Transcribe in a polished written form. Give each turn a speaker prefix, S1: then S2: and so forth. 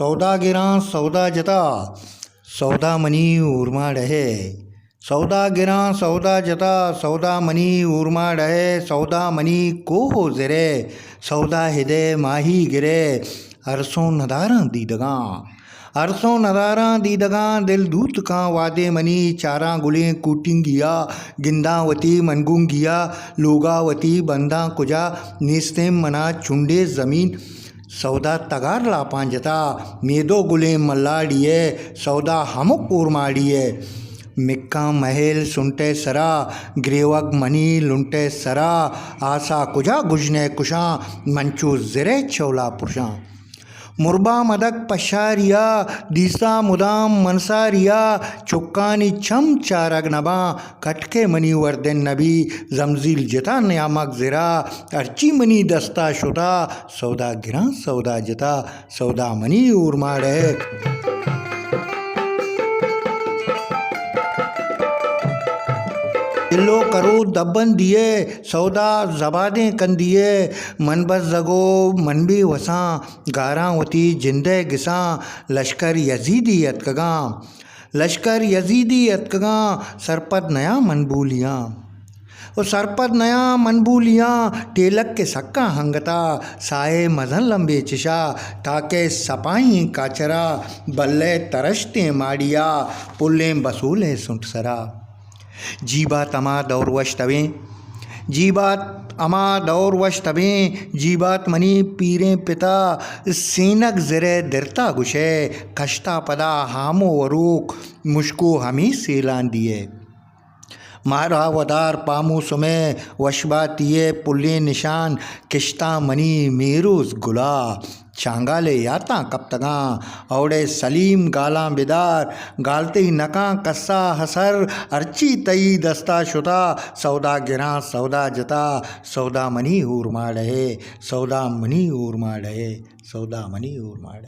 S1: सौदा गिरां सौदा जता सौदा मनी उर्मा रहे। सौदा गिरां सौदा जता सौदा मनी उर्मा रहे। सौदा मनी को हो ज़रे सौदा हिदे माही गिरे। अरसों नदारां दीदगां अरसों नदारां दीदगां दिल दूत का वादे मनी। चारा गुलें कूटिंगिया गिंदावती मनगुंगिया लोगावती बंदा कुजा निस्तेम मना चुंडे ज़मीन। सौदा तगार लापांजता मेदो गुलें मल्लाड़िए सौदा हमुक उर्माड़िए। मिक्का महल सुनते सरा ग्रेवग मनी लुंटे सरा। आसा कुजा गुजने कुशां मंचू ज़रे चौला पुरुषां। मुरबा मदक पशारिया दीसा मुदाम मनसारिया। चुक्कानी छम चारग नबा कटके मनी वर्दन नबी। जमजील जता नियामक ज़रा अर्ची मनी दस्ता शुदा। सौदा गिरां सौदा जता सौदा मनी उर्मा रहे। दिलो करो दबन दिए सौदा जबादें कन दिए। मन बस जगो मन भी वसां गारावती जिंदे गिसां। लश्कर यजीदी अतकगां लश्कर यजीदी अतकगां। सरपद नया मनबूलियाँ वो सरपद नया मनबूलियाँ। टेलक के सक्का हंगता साए मजन लंबे चिशा। ताके सपाई काचरा बल्ले तरशते माड़िया। पुल्लें बसूले सुंट सरा जीबात अमा दौर वश तवें जीबात अमा दौर वश तवें। जीबात मनी पीरें पिता सीनक ज़रे दिरता गुशे। कश्ता पदा हामो वरूक मुश्को हमी सेलान दिए। मारा वदार पामू सुमे वशबातिये पुल्ले निशान। किश्ता मनी मेरूज गुला चांगाले याता कब तगां। औड़े सलीम गालां बिदार गालते ही नका कस्सा हसर। अर्ची तई दस्ता शुदा सौदा गिरां सौदा जता सौदा मनी उर्मा रहे। सौदा मनी उर्मा रहे सौदा मनी उर्मा रहे।